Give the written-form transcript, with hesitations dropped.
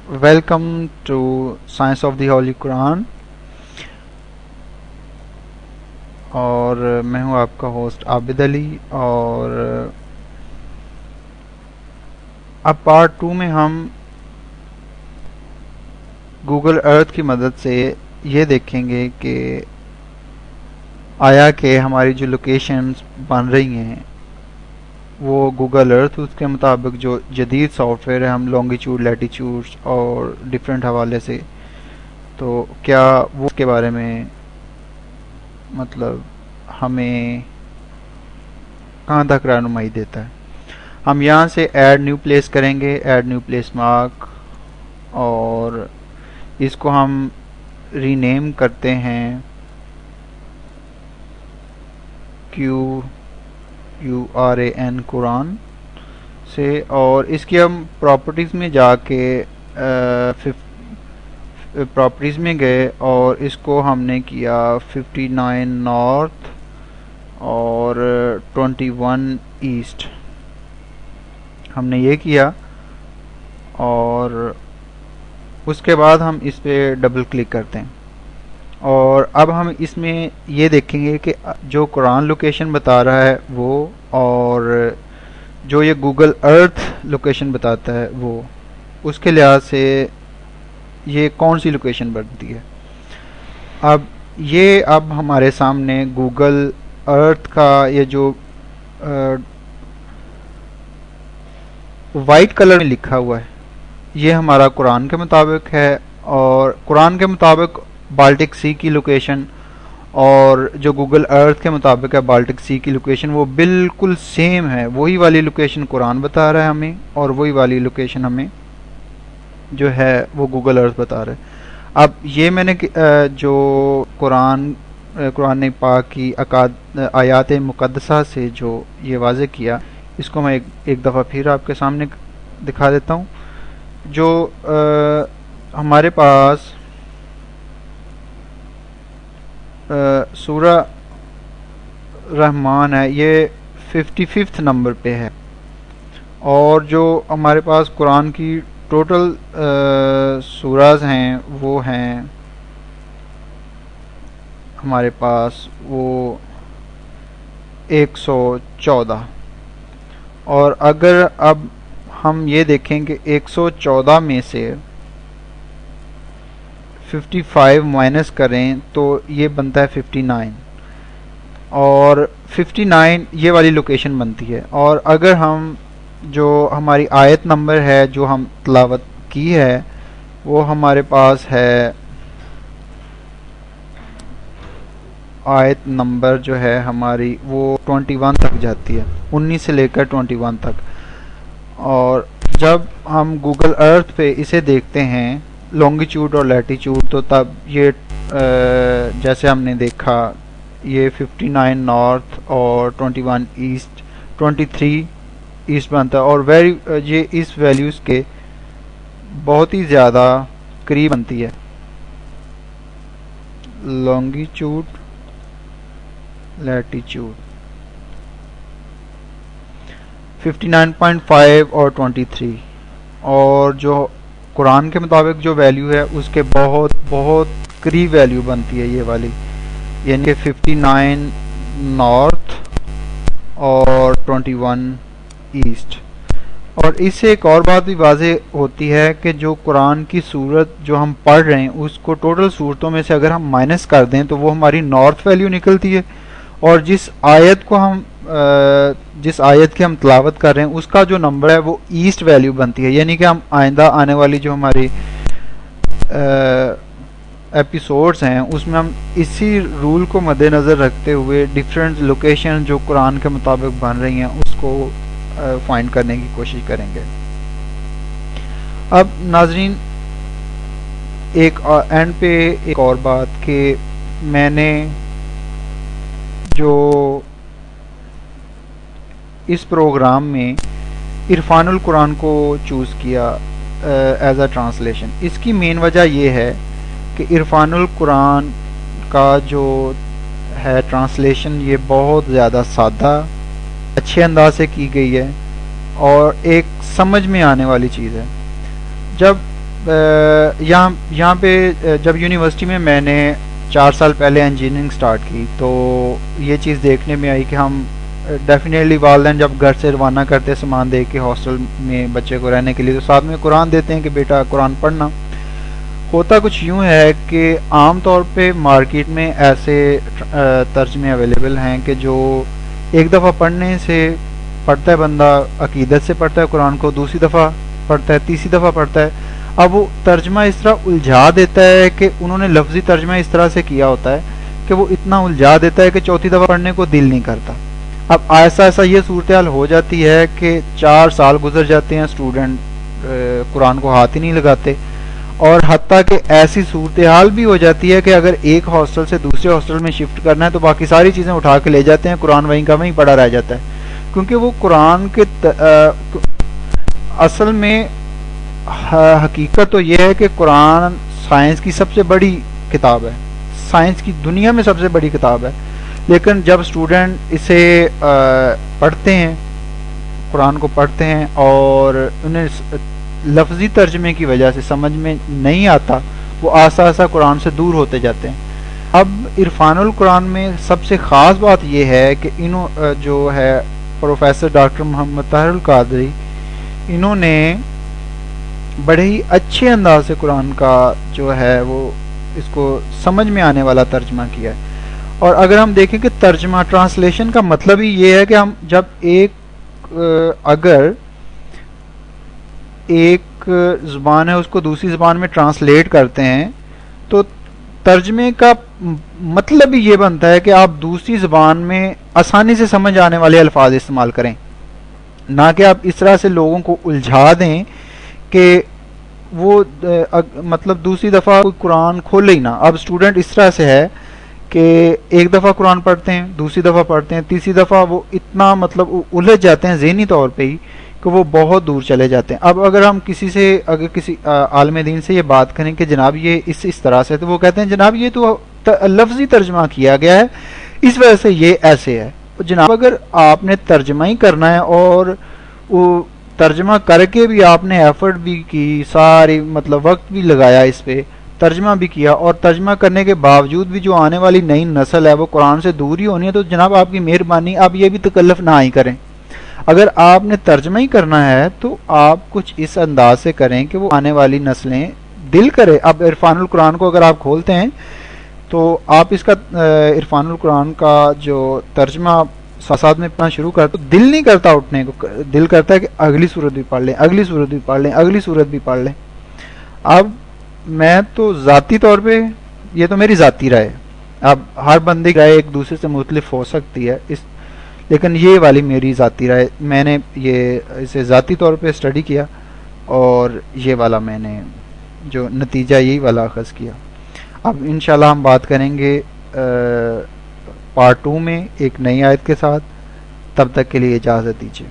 Welcome to science of the holy Quran, اور میں ہوں آپ کا ہوسٹ عابد علی۔ اور اب پارٹ 2 میں ہم گوگل ارتھ کی مدد سے یہ دیکھیں گے کہ آیا کہ ہماری جو لوکیشنز بن رہی ہیں وہ گوگل ارتھ اس کے مطابق جو جدید سافٹ ویئر ہے، ہم لانگیچیوڈ، لیٹیچیوڈ اور ڈفرینٹ حوالے سے، تو کیا وہ اس کے بارے میں مطلب ہمیں کہاں تک رہنمائی دیتا ہے۔ ہم یہاں سے ایڈ نیو پلیس کریں گے، ایڈ نیو پلیس مارک، اور اس کو ہم ری نیم کرتے ہیں QURAN قرآن سے، اور اس کی ہم پراپرٹیز میں جا کے پراپرٹیز میں گئے اور اس کو ہم نے کیا 59 نارتھ اور 21 ایسٹ، ہم نے یہ کیا، اور اس کے بعد ہم اس پہ ڈبل کلک کرتے ہیں، اور اب ہم اس میں یہ دیکھیں گے کہ جو قرآن لوکیشن بتا رہا ہے وہ، اور جو یہ گوگل ارتھ لوکیشن بتاتا ہے وہ، اس کے لحاظ سے یہ کون سی لوکیشن بنتی ہے۔ اب ہمارے سامنے گوگل ارتھ کا یہ جو وائٹ کلر میں لکھا ہوا ہے یہ ہمارا قرآن کے مطابق ہے، اور قرآن کے مطابق بالٹک سی کی لوکیشن اور جو گوگل ارتھ کے مطابق ہے بالٹک سی کی لوکیشن وہ بالکل سیم ہے، وہی والی لوکیشن قرآن بتا رہا ہے ہمیں، اور وہی والی لوکیشن ہمیں جو ہے وہ گوگل ارتھ بتا رہا ہے۔ اب یہ میں نے جو قرآن پاک کی آیات مقدسہ سے جو یہ واضح کیا، اس کو میں ایک دفعہ پھر آپ کے سامنے دکھا دیتا ہوں۔ جو ہمارے پاس سورہ رحمان ہے، یہ 55 نمبر پہ ہے، اور جو ہمارے پاس قرآن کی ٹوٹل سوراز ہیں وہ ہیں ہمارے پاس وہ 114، اور اگر اب ہم یہ دیکھیں کہ 114 میں سے 55 مائنس کریں تو یہ بنتا ہے 59، اور 59 یہ والی لوکیشن بنتی ہے۔ اور اگر ہم جو ہماری آیت نمبر ہے جو ہم تلاوت کی ہے وہ ہمارے پاس ہے، آیت نمبر جو ہے ہماری وہ 21 تک جاتی ہے، 19 سے لے کر 21 تک۔ اور جب ہم گوگل ارتھ پہ اسے دیکھتے ہیں لانگیچیوڈ اور لیٹیچیوڈ، تو تب یہ جیسے ہم نے دیکھا یہ 59 نارتھ اور 21 ایسٹ، 23 ایسٹ بنتا ہے، اور یہ اس ویلیوز کے بہت ہی زیادہ قریب بنتی ہے۔ لانگیچیوڈ، لیٹیچیوڈ 59.5 اور 23، اور جو قرآن کے مطابق جو ویلیو ہے اس کے بہت بہت قریب ویلیو بنتی ہے یہ والی، یعنی کہ 59 نارتھ اور 21 ایسٹ۔ اور اس سے ایک اور بات بھی واضح ہوتی ہے کہ جو قرآن کی صورت جو ہم پڑھ رہے ہیں اس کو ٹوٹل صورتوں میں سے اگر ہم مائنس کر دیں تو وہ ہماری نارتھ ویلیو نکلتی ہے، اور جس آیت کی ہم تلاوت کر رہے ہیں اس کا جو نمبر ہے وہ ایسٹ ویلیو بنتی ہے، یعنی کہ ہم آئندہ آنے والی جو ہماری ایپیسوڈز ہیں اس میں ہم اسی رول کو مد نظر رکھتے ہوئے ڈفرینٹ لوکیشن جو قرآن کے مطابق بن رہی ہیں اس کو فائنڈ کرنے کی کوشش کریں گے۔ اب ناظرین ایک اینڈ پہ ایک اور بات کہ میں نے جو اس پروگرام میں عرفان القرآن کو چوز کیا ایز اے ٹرانسلیشن، اس کی مین وجہ یہ ہے کہ عرفان القرآن کا جو ہے ٹرانسلیشن یہ بہت زیادہ سادہ اچھے انداز سے کی گئی ہے اور ایک سمجھ میں آنے والی چیز ہے۔ جب یہاں پہ جب یونیورسٹی میں میں نے 4 سال پہلے انجینئرنگ سٹارٹ کی تو یہ چیز دیکھنے میں آئی کہ ہم ڈیفینیٹلی والدین جب گھر سے روانہ کرتے سامان دے کے ہاسٹل میں بچے کو رہنے کے لیے تو ساتھ میں قرآن دیتے ہیں کہ بیٹا قرآن پڑھنا. ہوتا کچھ یوں ہے کہ عام طور پہ مارکیٹ میں ایسے ترجمے اویلیبل ہیں کہ جو ایک دفعہ پڑھنے سے پڑھتا ہے بندہ عقیدت سے پڑھتا ہے قرآن کو, دوسری دفعہ پڑھتا ہے, تیسری دفعہ پڑھتا ہے. اب وہ ترجمہ اس طرح الجھا دیتا ہے کہ انہوں نے لفظی ترجمہ اس طرح سے کیا ہوتا ہے کہ وہ اتنا الجھا دیتا ہے کہ چوتھی دفعہ پڑھنے کو دل نہیں کرتا. اب ایسا یہ صورتحال ہو جاتی ہے کہ 4 سال گزر جاتے ہیں, اسٹوڈنٹ قرآن کو ہاتھ ہی نہیں لگاتے, اور حتیٰ کہ ایسی صورتحال بھی ہو جاتی ہے کہ اگر ایک ہاسٹل سے دوسرے ہاسٹل میں شفٹ کرنا ہے تو باقی ساری چیزیں اٹھا کے لے جاتے ہیں, قرآن وہیں کا وہیں پڑا رہ جاتا ہے. کیونکہ وہ قرآن کے اصل میں حقیقت تو یہ ہے کہ قرآن سائنس کی سب سے بڑی کتاب ہے, سائنس کی دنیا میں سب سے بڑی کتاب ہے. لیکن جب اسٹوڈنٹ اسے پڑھتے ہیں, قرآن کو پڑھتے ہیں اور انہیں لفظی ترجمے کی وجہ سے سمجھ میں نہیں آتا, وہ آسا قرآن سے دور ہوتے جاتے ہیں. اب عرفان القرآن میں سب سے خاص بات یہ ہے کہ جو ہے پروفیسر ڈاکٹر محمد طاہر القادری, انہوں نے بڑے ہی اچھے انداز سے قرآن کا جو ہے وہ اس کو سمجھ میں آنے والا ترجمہ کیا ہے. اور اگر ہم دیکھیں کہ ترجمہ ٹرانسلیشن کا مطلب ہی یہ ہے کہ ہم جب اگر ایک زبان ہے اس کو دوسری زبان میں ٹرانسلیٹ کرتے ہیں تو ترجمے کا مطلب ہی یہ بنتا ہے کہ آپ دوسری زبان میں آسانی سے سمجھ آنے والے الفاظ استعمال کریں, نہ کہ آپ اس طرح سے لوگوں کو الجھا دیں کہ وہ مطلب دوسری دفعہ کوئی قرآن کھولے ہی نہ. اب اسٹوڈنٹ اس طرح سے ہے کہ ایک دفعہ قرآن پڑھتے ہیں, دوسری دفعہ پڑھتے ہیں, تیسری دفعہ وہ اتنا مطلب الجھ جاتے ہیں ذہنی طور پہ ہی کہ وہ بہت دور چلے جاتے ہیں. اب اگر ہم کسی عالم دین سے یہ بات کریں کہ جناب یہ اس طرح سے, تو وہ کہتے ہیں جناب یہ تو لفظی ترجمہ کیا گیا ہے اس وجہ سے یہ ایسے ہے. جناب اگر آپ نے ترجمہ ہی کرنا ہے اور وہ ترجمہ کر کے بھی آپ نے ایفرٹ بھی کی, ساری مطلب وقت بھی لگایا اس پہ, ترجمہ بھی کیا, اور ترجمہ کرنے کے باوجود بھی جو آنے والی نئی نسل ہے وہ قرآن سے دور ہی ہونی ہے, تو جناب آپ کی مہربانی آپ یہ بھی تکلف نہ ہی کریں. اگر آپ نے ترجمہ ہی کرنا ہے تو آپ کچھ اس انداز سے کریں کہ وہ آنے والی نسلیں دل کرے. اب عرفان القرآن کو اگر آپ کھولتے ہیں تو آپ اس کا عرفان القرآن کا جو ترجمہ ساتھ میں پڑھنا شروع کرتے تو دل نہیں کرتا اٹھنے کو, دل کرتا ہے کہ اگلی صورت بھی پڑھ لیں, اگلی صورت بھی پڑھ لیں, اگلی صورت بھی پڑھ لیں. اب میں تو ذاتی طور پہ, یہ تو میری ذاتی رائے ہے, اب ہر بندے کی رائے ایک دوسرے سے مختلف ہو سکتی ہے, لیکن یہ والی میری ذاتی رائے, میں نے اسے ذاتی طور پہ اسٹڈی کیا اور یہ والا میں نے جو نتیجہ یہی والا اخذ کیا. اب انشاءاللہ ہم بات کریں گے پارٹ 2 میں ایک نئی آیت کے ساتھ. تب تک کے لیے اجازت دیجیے.